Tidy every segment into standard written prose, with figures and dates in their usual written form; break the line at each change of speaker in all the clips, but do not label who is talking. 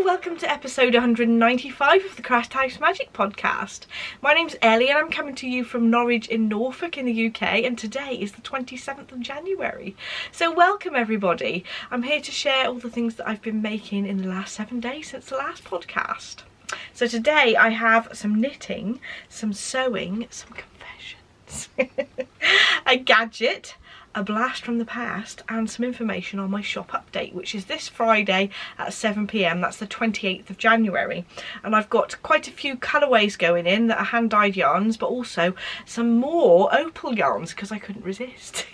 welcome to episode 195 of the CraftHouseMagic podcast. My name's Ellie and I'm coming to you from Norwich in Norfolk in the UK, and today is the 27th of January. So welcome everybody. I'm here to share all the things that I've been making in the last 7 days since the last podcast. So today I have some knitting, some sewing, some confessions, a gadget, a blast from the past, and some information on my shop update, which is this Friday at 7 PM. That's the 28th of January. And I've got quite a few colourways going in that are hand-dyed yarns, but also some more Opal yarns because I couldn't resist.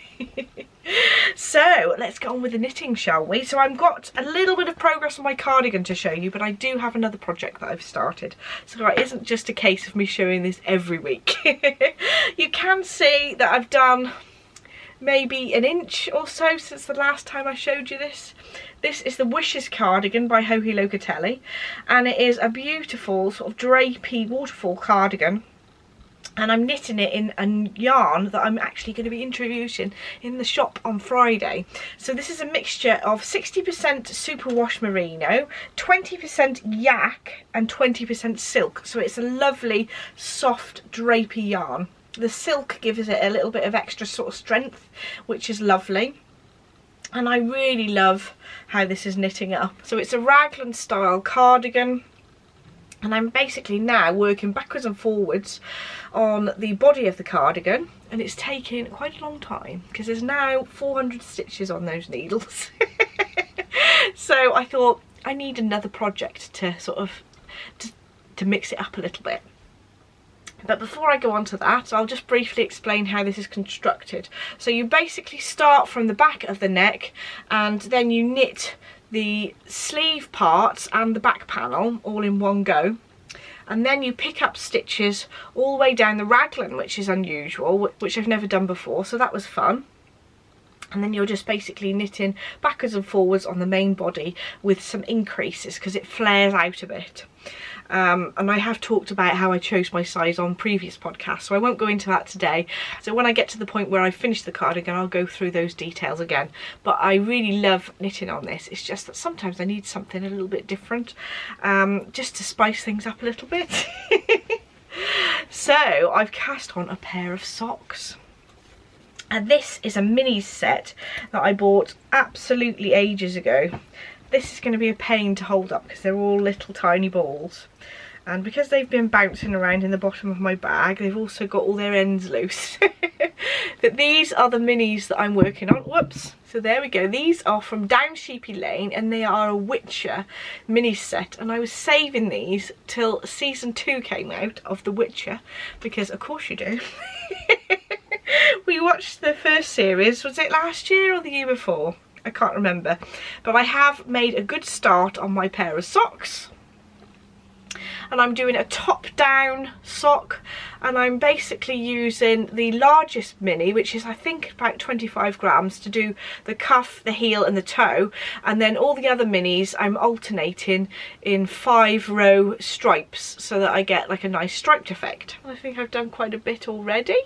So let's get on with the knitting, shall we? So I've got a little bit of progress on my cardigan to show you, but I do have another project that I've started, so it isn't just a case of me showing this every week. You can see that I've done maybe an inch or so since the last time I showed you this. This is the Wishes cardigan by Locatelli, and it is a beautiful sort of drapey waterfall cardigan, and I'm knitting it in a yarn that I'm actually going to be introducing in the shop on Friday. So this is a mixture of 60% superwash merino, 20% yak and 20% silk, so it's a lovely soft drapey yarn. The silk gives it a little bit of extra sort of strength, which is lovely, and I really love how this is knitting up. So it's a raglan style cardigan, and I'm basically now working backwards and forwards on the body of the cardigan, and it's taken quite a long time because there's now 400 stitches on those needles. So I thought I need another project to sort of to mix it up a little bit. But before I go on to that, I'll just briefly explain how this is constructed. So you basically start from the back of the neck, and then you knit the sleeve parts and the back panel all in one go. And then you pick up stitches all the way down the raglan, which is unusual, which I've never done before, so that was fun. And then you're just basically knitting backwards and forwards on the main body with some increases because it flares out a bit. And I have talked about how I chose my size on previous podcasts, so I won't go into that today. So when I get to the point where I've finished the cardigan, I'll go through those details again. But I really love knitting on this. It's just that sometimes I need something a little bit different, just to spice things up a little bit. So I've cast on a pair of socks. And this is a mini set that I bought absolutely ages ago. This is going to be a pain to hold up because they're all little tiny balls. And because they've been bouncing around in the bottom of my bag, they've also got all their ends loose. But these are the minis that I'm working on. Whoops. So there we go. These are from down Sheepy Lane, and they are a Witcher mini set. And I was saving these till season 2 came out of The Witcher, because of course you do. We watched the first series, was it last year or the year before? I can't remember, but I have made a good start on my pair of socks, and I'm doing a top down sock, and I'm basically using the largest mini, which is I think about 25 grams, to do the cuff, the heel and the toe, and then all the other minis I'm alternating in 5-row stripes so that I get like a nice striped effect. I think I've done quite a bit already.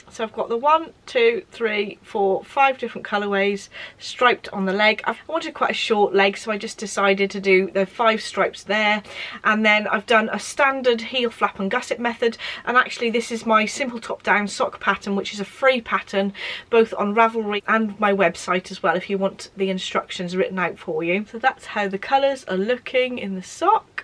So I've got the 1, 2, 3, 4, 5 different colourways striped on the leg. I wanted quite a short leg, so I just decided to do the 5 stripes there. And then I've done a standard heel flap and gusset method. And actually this is my simple top down sock pattern, which is a free pattern, both on Ravelry and my website as well, if you want the instructions written out for you. So that's how the colours are looking in the sock.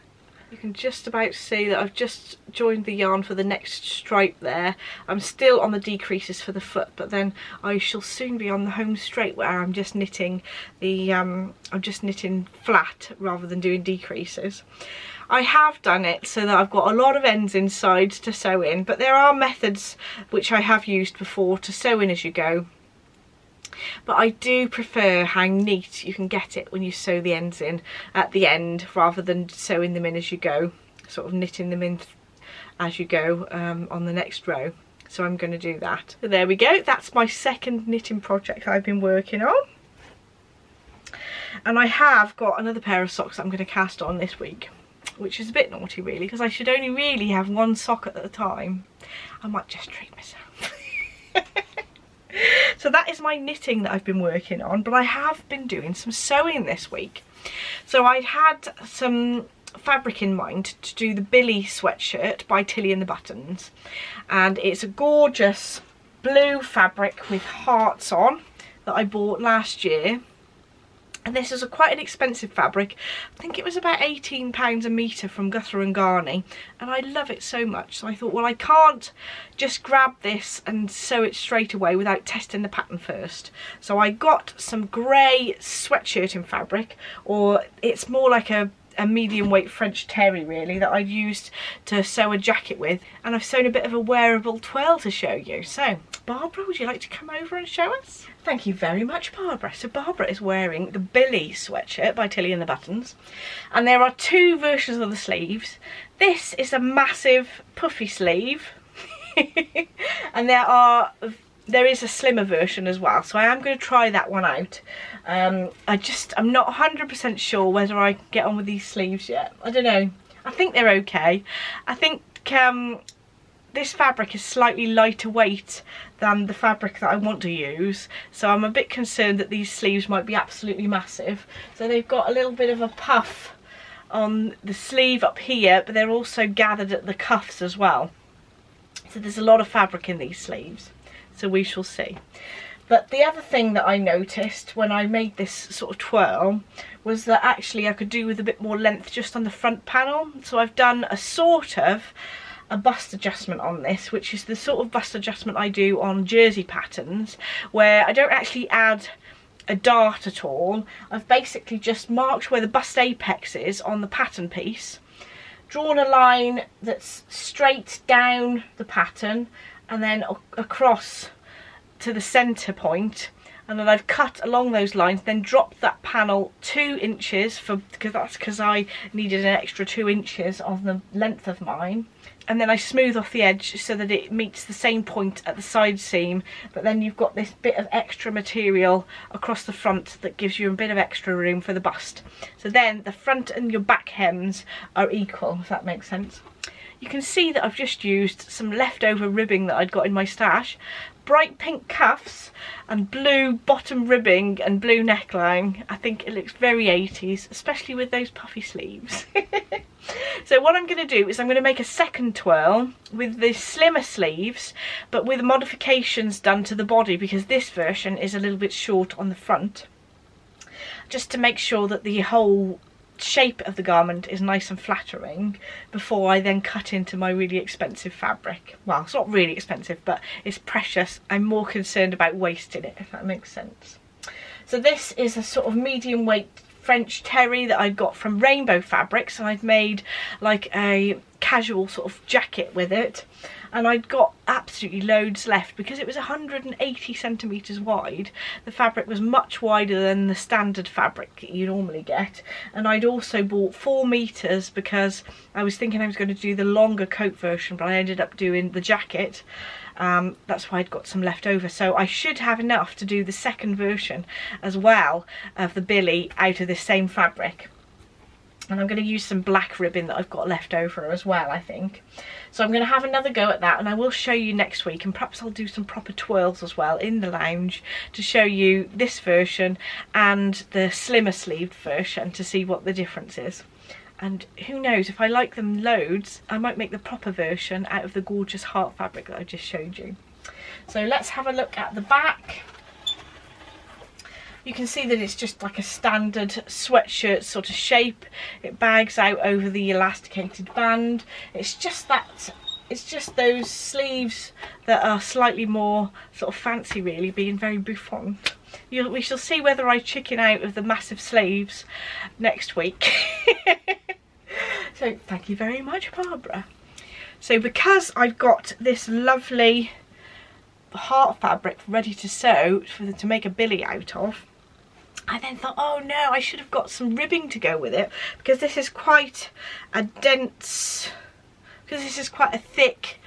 You can just about see that I've just joined the yarn for the next stripe there. I'm still on the decreases for the foot, but then I shall soon be on the home straight where I'm just knitting the I'm just knitting flat rather than doing decreases. I have done it so that I've got a lot of ends inside to sew in, but there are methods which I have used before to sew in as you go. But I do prefer how neat you can get it when you sew the ends in at the end, rather than sewing them in as you go, sort of knitting them in as you go on the next row. So I'm going to do that. So there we go. That's my second knitting project I've been working on. And I have got another pair of socks I'm going to cast on this week, which is a bit naughty really, because I should only really have one sock at a time. I might just treat myself. So that is my knitting that I've been working on, but I have been doing some sewing this week. So I had some fabric in mind to do the Billie sweatshirt by Tilly and the Buttons, and it's a gorgeous blue fabric with hearts on that I bought last year. And this is quite an expensive fabric. I think it was about £18 a metre from Guthrie and Ghani, and I love it so much. So I thought, well, I can't just grab this and sew it straight away without testing the pattern first. So I got some grey sweatshirting fabric, or it's more like a medium weight French terry really, that I've used to sew a jacket with, and I've sewn a bit of a wearable twirl to show you. So Barbara, would you like to come over and show us? Thank you very much, Barbara. So Barbara is wearing the Billie sweatshirt by Tilly and the Buttons, and there are two versions of the sleeves. This is a massive puffy sleeve and there is a slimmer version as well, so I am going to try that one out. I'm not 100% sure whether I can get on with these sleeves yet. I don't know. I think they're okay. I think this fabric is slightly lighter weight than the fabric that I want to use, so I'm a bit concerned that these sleeves might be absolutely massive. So they've got a little bit of a puff on the sleeve up here, but they're also gathered at the cuffs as well. So there's a lot of fabric in these sleeves. So we shall see. But the other thing that I noticed when I made this sort of twirl was that actually I could do with a bit more length just on the front panel. So I've done a sort of a bust adjustment on this, which is the sort of bust adjustment I do on jersey patterns, where I don't actually add a dart at all. I've basically just marked where the bust apex is on the pattern piece, drawn a line that's straight down the pattern, and then across to the centre point, and then I've cut along those lines, then dropped that panel 2 inches because I needed an extra 2 inches of the length of mine, and then I smooth off the edge so that it meets the same point at the side seam, but then you've got this bit of extra material across the front that gives you a bit of extra room for the bust. So then the front and your back hems are equal, if that makes sense. You can see that I've just used some leftover ribbing that I'd got in my stash, bright pink cuffs and blue bottom ribbing and blue neckline. I think it looks very 80s, especially with those puffy sleeves. So what I'm going to do is I'm going to make a second twirl with the slimmer sleeves, but with modifications done to the body, because this version is a little bit short on the front, just to make sure that the whole shape of the garment is nice and flattering before I then cut into my really expensive fabric. Well, it's not really expensive, but it's precious. I'm more concerned about wasting it, if that makes sense. So this is a sort of medium weight French terry that I got from Rainbow Fabrics, and I've made like a casual sort of jacket with it, and I'd got absolutely loads left because it was 180 centimetres wide. The fabric was much wider than the standard fabric you normally get, and I'd also bought 4 metres because I was thinking I was going to do the longer coat version, but I ended up doing the jacket. That's why I'd got some left over, so I should have enough to do the second version as well of the Billie out of this same fabric. And I'm going to use some black ribbon that I've got left over as well, I think. So I'm going to have another go at that, and I will show you next week, and perhaps I'll do some proper twirls as well in the lounge to show you this version and the slimmer sleeved version to see what the difference is. And who knows, if I like them loads, I might make the proper version out of the gorgeous heart fabric that I just showed you. So let's have a look at the back. You can see that it's just like a standard sweatshirt sort of shape. It bags out over the elasticated band. It's just those sleeves that are slightly more sort of fancy, really, being very bouffant. We shall see whether I chicken out of the massive sleeves next week. So thank you very much, Barbara. So because I've got this lovely heart fabric ready to sew to make a Billie out of, I then thought, oh no, I should have got some ribbing to go with it, because this is quite a dense, because this is quite a thick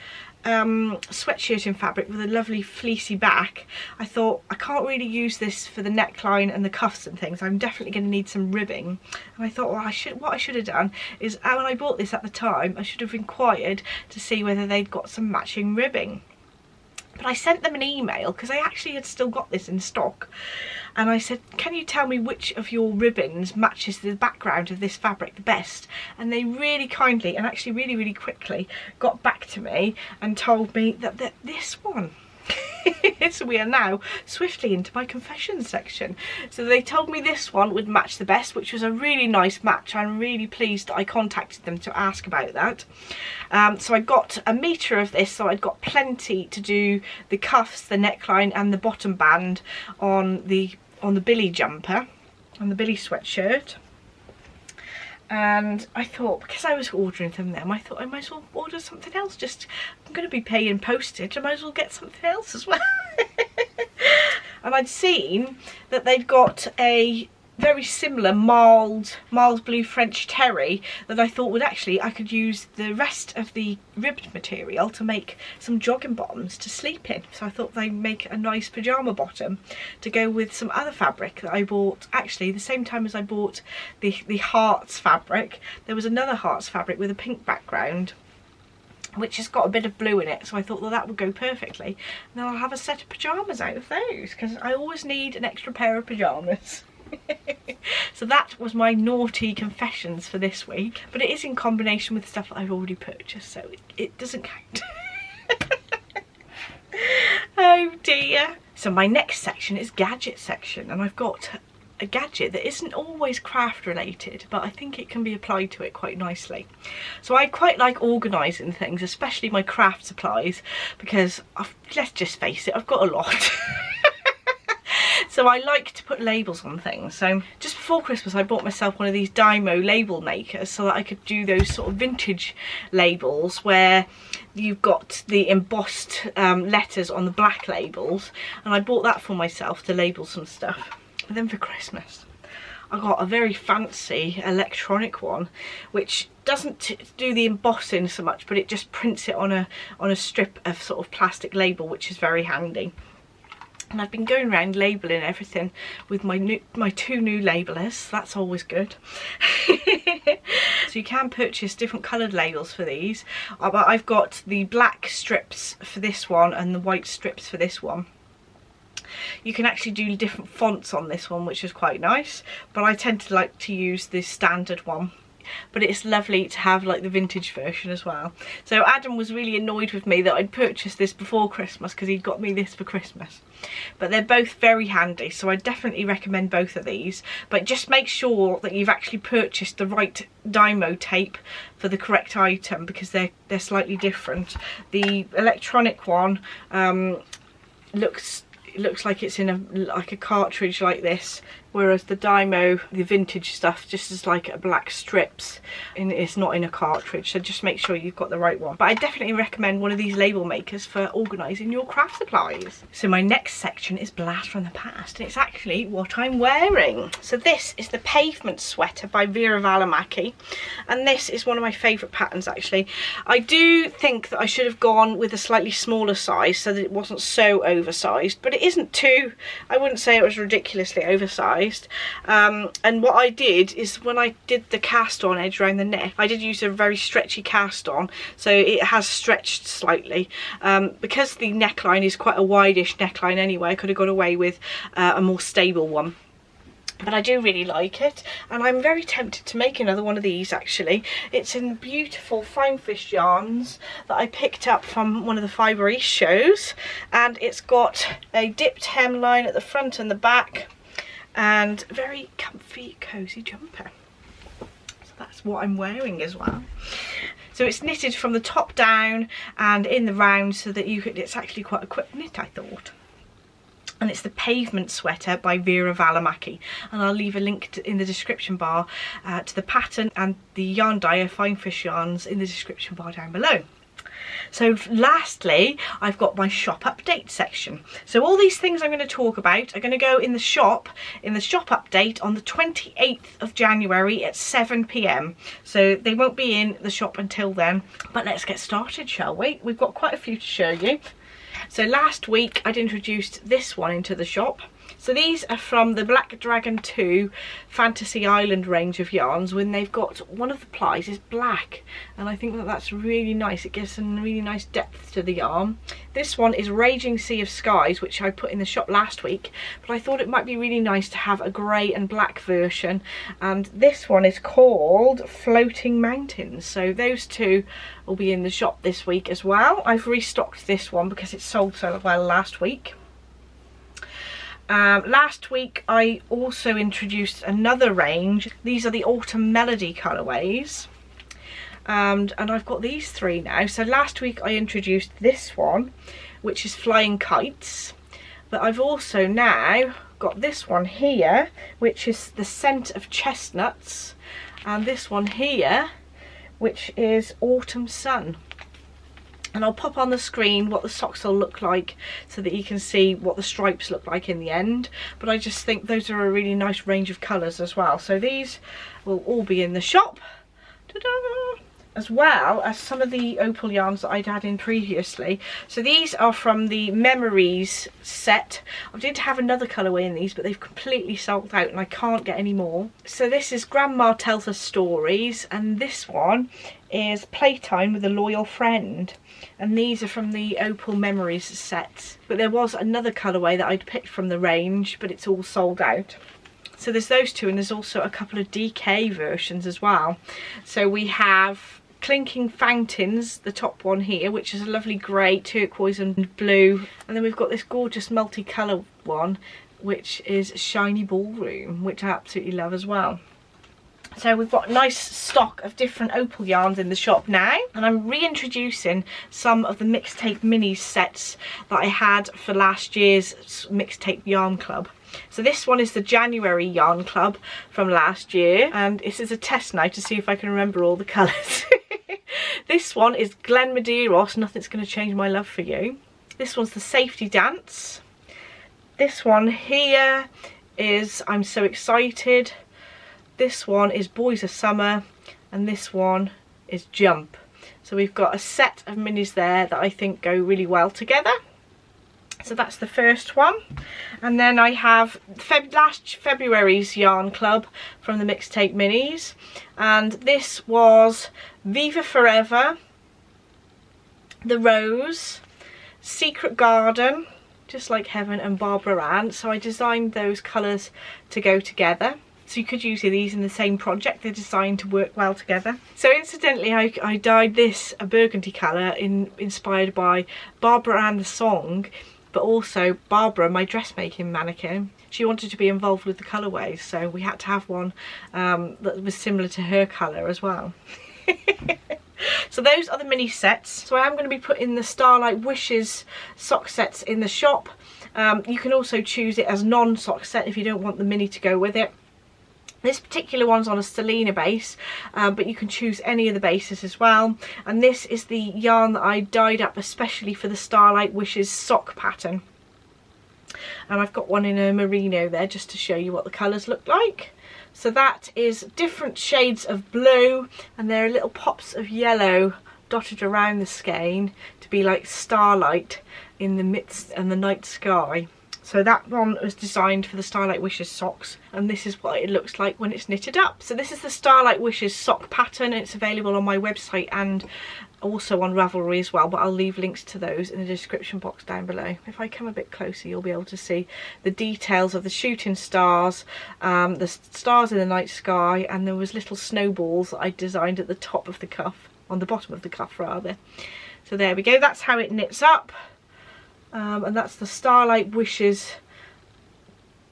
sweatshirting fabric with a lovely fleecy back. I thought I can't really use this for the neckline and the cuffs and things. I'm definitely going to need some ribbing, and I thought, well, what I should have done is, when I bought this at the time, I should have inquired to see whether they'd got some matching ribbing. But I sent them an email because I actually had still got this in stock, and I said, can you tell me which of your ribbons matches the background of this fabric the best? And they really kindly and actually really quickly got back to me and told me that this one. So we are now swiftly into my confessions section. So they told me this one would match the best, which was a really nice match. I'm really pleased that I contacted them to ask about that. So I got a metre of this, so I'd got plenty to do the cuffs, the neckline and the bottom band on the Billie jumper, on the Billie sweatshirt. And I thought, because I was ordering from them, I thought I might as well order something else. I'm going to be paying postage, I might as well get something else as well. And I'd seen that they'd got a very similar mild blue French terry that I thought would actually, I could use the rest of the ribbed material to make some jogging bottoms to sleep in. So I thought they'd make a nice pyjama bottom to go with some other fabric that I bought actually the same time as I bought the hearts fabric. There was another hearts fabric with a pink background which has got a bit of blue in it, so I thought, well, that would go perfectly. And then I'll have a set of pyjamas out of those, because I always need an extra pair of pyjamas. So that was my naughty confessions for this week, but it is in combination with stuff that I've already purchased, so it doesn't count. Oh dear. So my next section is gadget section, and I've got a gadget that isn't always craft related, but I think it can be applied to it quite nicely. So I quite like organising things, especially my craft supplies, because let's just face it, I've got a lot. So I like to put labels on things. So just before Christmas I bought myself one of these Dymo label makers so that I could do those sort of vintage labels where you've got the embossed letters on the black labels, and I bought that for myself to label some stuff. But then for Christmas I got a very fancy electronic one which doesn't do the embossing so much, but it just prints it on a strip of sort of plastic label, which is very handy. And I've been going around labelling everything with my two new labellers, so that's always good. So you can purchase different coloured labels for these, but I've got the black strips for this one and the white strips for this one. You can actually do different fonts on this one, which is quite nice, but I tend to like to use the standard one. But it's lovely to have like the vintage version as well. So Adam was really annoyed with me that I'd purchased this before Christmas because he'd got me this for Christmas. But they're both very handy, so I definitely recommend both of these. But just make sure that you've actually purchased the right Dymo tape for the correct item, because they're slightly different. The electronic one looks like it's in a cartridge like this, whereas the Dymo, the vintage stuff, just is like black strips and it's not in a cartridge. So just make sure you've got the right one. But I definitely recommend one of these label makers for organising your craft supplies. So my next section is Blast from the Past, and it's actually what I'm wearing. So this is the Pavement sweater by Veera Valimaki, and this is one of my favourite patterns actually. I do think that I should have gone with a slightly smaller size so that it wasn't so oversized, but it isn't too, I wouldn't say it was ridiculously oversized. And what I did is, when I did the cast on edge around the neck, I did use a very stretchy cast on, so it has stretched slightly. Because the neckline is quite a wide-ish neckline anyway, I could have got away with a more stable one. But I do really like it, and I'm very tempted to make another one of these actually. It's in beautiful fine fish yarns that I picked up from one of the Fibre East shows, and it's got a dipped hemline at the front and the back, and very comfy cozy jumper. So that's what I'm wearing as well. So it's knitted from the top down and in the round, so that it's actually quite a quick knit, I thought. And it's the Pavement sweater by Veera Valimaki, and I'll leave a link in the description bar to the pattern and the yarn dye, Fine Fish yarns, in the description bar down below. So lastly, I've got my shop update section. So all these things I'm going to talk about are going to go in the shop update on the 28th of January at 7 PM. So they won't be in the shop until then. But let's get started, shall we? We've got quite a few to show you. So last week I'd introduced this one into the shop. So these are from the Black Dragon 2 Fantasy Island range of yarns, when they've got one of the plies is black, and I think that that's really nice. It gives some really nice depth to the yarn. This one is Raging Sea of Skies, which I put in the shop last week, but I thought it might be really nice to have a grey and black version, and this one is called Floating Mountains. So those two will be in the shop this week as well. I've restocked this one because it sold so well last week. Last week I also introduced another range. These are the Autumn Melody colourways, and I've got these three now. So last week I introduced this one, which is Flying Kites, but I've also now got this one here, which is the Scent of Chestnuts, and this one here, which is Autumn Sun. And I'll pop on the screen what the socks will look like so that you can see what the stripes look like in the end. But I just think those are a really nice range of colours as well. So these will all be in the shop. Ta-da! As well as some of the Opal yarns that I'd had in previously. So these are from the Memories set. I did have another colourway in these, but they've completely sold out and I can't get any more. So this is Grandma Tells Us Stories, and this one is Playtime with a Loyal Friend. And these are from the Opal Memories set. But there was another colourway that I'd picked from the range, but it's all sold out. So there's those two, and there's also a couple of DK versions as well. So we have Clinking Fountains, the top one here, which is a lovely grey, turquoise and blue. And then we've got this gorgeous multicolour one, which is Shiny Ballroom, which I absolutely love as well. So we've got a nice stock of different Opal yarns in the shop now, and I'm reintroducing some of the mixtape minis sets that I had for last year's mixtape yarn club. So this one is the January yarn club from last year, and this is a test now to see if I can remember all the colours. This one is Glen Medeiros, Nothing's Going to Change My Love for You. This one's the Safety Dance. This one here is I'm So Excited. This one is Boys of Summer, and this one is Jump. So we've got a set of minis there that I think go really well together. So that's the first one. And then I have last February's yarn club from the mixtape minis, and this was Viva Forever, The Rose, Secret Garden, Just Like Heaven, and Barbara Ann. So I designed those colours to go together. So you could use these in the same project, they're designed to work well together. So incidentally, I dyed this a burgundy colour inspired by Barbara Ann the song, but also Barbara, my dressmaking mannequin. She wanted to be involved with the colourways, so we had to have one that was similar to her colour as well. So those are the mini sets. So I am going to be putting the Starlight Wishes sock sets in the shop. You can also choose it as non-sock set if you don't want the mini to go with it. This particular one's on a Selena base, but you can choose any of the bases as well. And this is the yarn that I dyed up especially for the Starlight Wishes sock pattern. And I've got one in a merino there just to show you what the colours look like. So that is different shades of blue, and there are little pops of yellow dotted around the skein to be like starlight in the midst and the night sky. So that one was designed for the Starlight Wishes socks, and this is what it looks like when it's knitted up. So this is the Starlight Wishes sock pattern. It's available on my website and also on Ravelry as well, but I'll leave links to those in the description box down below. If I come a bit closer, you'll be able to see the details of the shooting stars, the stars in the night sky, and there was little snowballs that I designed at the top of the cuff, on the bottom of the cuff rather. So there we go, that's how it knits up. And that's the Starlight Wishes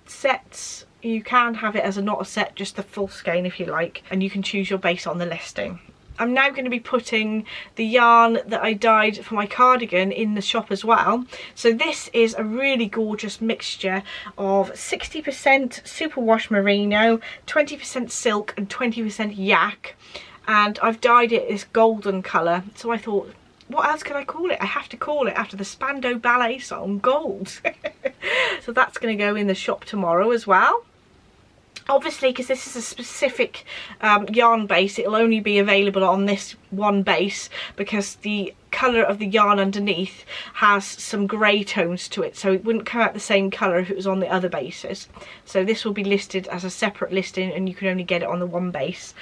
sets. You can have it as not a set, just the full skein if you like, and you can choose your base on the listing. I'm now going to be putting the yarn that I dyed for my cardigan in the shop as well. So this is a really gorgeous mixture of 60% superwash merino, 20% silk and 20% yak, and I've dyed it this golden colour. So I thought, what else can I call it? I have to call it after the Spandau Ballet song, Gold. So that's going to go in the shop tomorrow as well. Obviously, because this is a specific yarn base, it'll only be available on this one base because the colour of the yarn underneath has some grey tones to it, so it wouldn't come out the same colour if it was on the other bases. So this will be listed as a separate listing, and you can only get it on the one base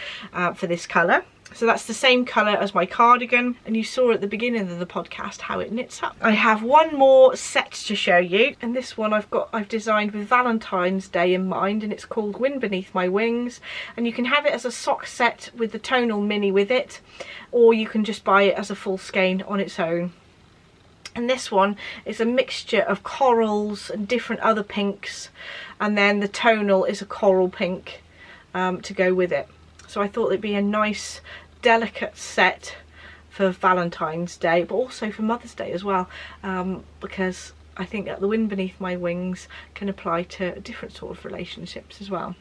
for this colour. So that's the same colour as my cardigan, and you saw at the beginning of the podcast how it knits up. I have one more set to show you, and this one I've designed with Valentine's Day in mind, and it's called Wind Beneath My Wings, and you can have it as a sock set with the tonal mini with it, or you can just buy it as a full skein on its own. And this one is a mixture of corals and different other pinks, and then the tonal is a coral pink to go with it. So I thought it'd be a nice delicate set for Valentine's Day, but also for Mother's Day as well, because I think that the Wind Beneath My Wings can apply to different sort of relationships as well.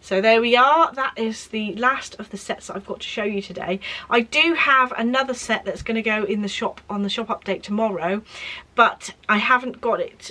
So there we are, that is the last of the sets that I've got to show you today. I do have another set that's going to go in the shop on the shop update tomorrow, but I haven't got it,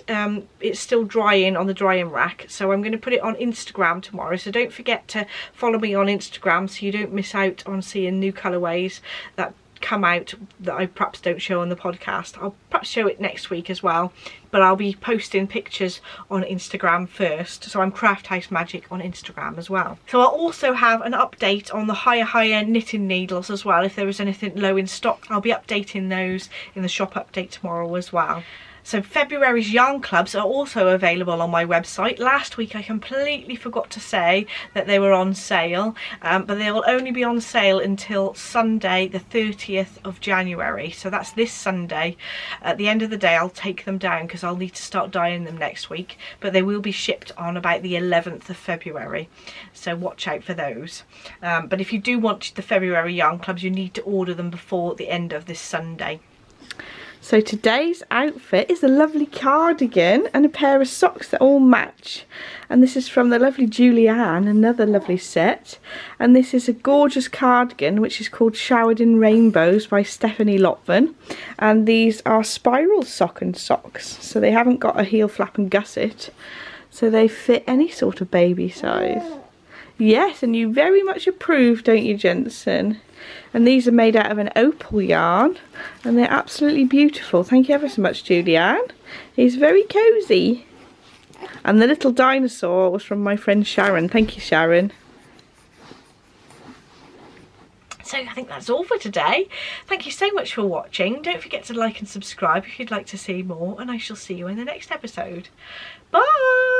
it's still drying on the drying rack, so I'm going to put it on Instagram tomorrow. So don't forget to follow me on Instagram so you don't miss out on seeing new colourways that come out that I perhaps don't show on the podcast. I'll perhaps show it next week as well, but I'll be posting pictures on Instagram first. So I'm CraftHouseMagic on Instagram as well. So I'll also have an update on the HiyaHiya knitting needles as well. If there is anything low in stock, I'll be updating those in the shop update tomorrow as well. So February's yarn clubs are also available on my website. Last week I completely forgot to say that they were on sale, but they will only be on sale until Sunday the 30th of January. So that's this Sunday. At the end of the day I'll take them down because I'll need to start dyeing them next week, but they will be shipped on about the 11th of February. So watch out for those. But if you do want the February yarn clubs, you need to order them before the end of this Sunday. So today's outfit is a lovely cardigan and a pair of socks that all match. And this is from the lovely Julianne, another lovely set. And this is a gorgeous cardigan which is called Showered in Rainbows by Stephanie Lotven. And these are spiral sock and socks. So they haven't got a heel flap and gusset. So they fit any sort of baby size. Yes, and you very much approve, don't you, Jensen? And these are made out of an opal yarn, and they're absolutely beautiful. Thank you ever so much, Julianne. It's very cosy. And the little dinosaur was from my friend Sharon. Thank you, Sharon. So I think that's all for today. Thank you so much for watching. Don't forget to like and subscribe if you'd like to see more, and I shall see you in the next episode. Bye!